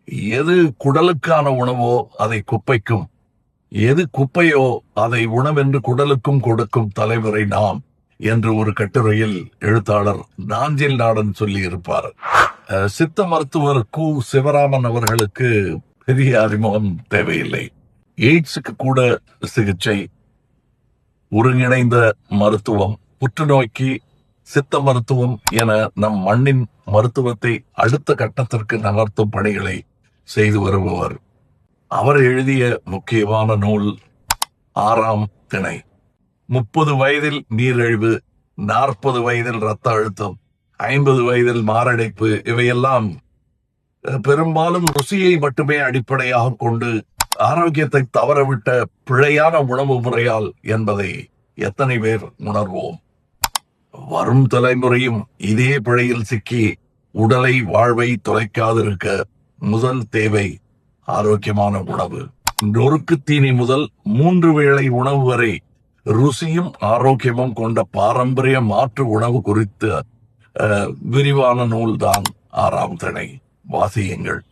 எது குடலுக்கான உணவோ அதை குப்பைக்கும், எது குப்பையோ அதை உணவென்று குடலுக்கும் கொடுக்கும் தலைமுறை நாம் என்று ஒரு கட்டுரையில் எழுத்தாளர் நாஞ்சில் நாடன் சொல்லி இருப்பார். சித்த மருத்துவர் கு சிவராமன் அவர்களுக்கு பெரிய அறிமுகம் தேவையில்லை. எய்ட்ஸுக்கு கூட சிகிச்சை, ஒருங்கிணைந்த மருத்துவம், புற்றுநோய்க்கு சித்த மருத்துவம் என நம் மண்ணின் மருத்துவத்தை அடுத்த கட்டத்திற்கு நகர்த்தும் பணிகளை செய்து வருபவர். அவர் எழுதிய முக்கியமான நூல் 6ஆம் திணை. 30 வயதில் நீரிழிவு, 40 வயதில் இரத்த அழுத்தம், 50 வயதில் மாரடைப்பு, இவையெல்லாம் பெரும்பாலும் ருசியை மட்டுமே அடிப்படையாக கொண்டு ஆரோக்கியத்தை தவறவிட்ட பிழையான உணவு முறையால் என்பதை எத்தனை பேர் உணர்வோம்? வரும் தலைமுறையும் இதே பிழையில் சிக்கி உடலை வாழ்வை தொலைக்காதிருக்க முதல் தேவை ஆரோக்கியமான உணவு. நொறுக்கு தீனி முதல் 3 வேளை உணவு வரை ருசியும் ஆரோக்கியமும் கொண்ட பாரம்பரிய மாற்று உணவு குறித்த விரிவான நூல்தான் 6ஆம் திணை. வாசியுங்கள்.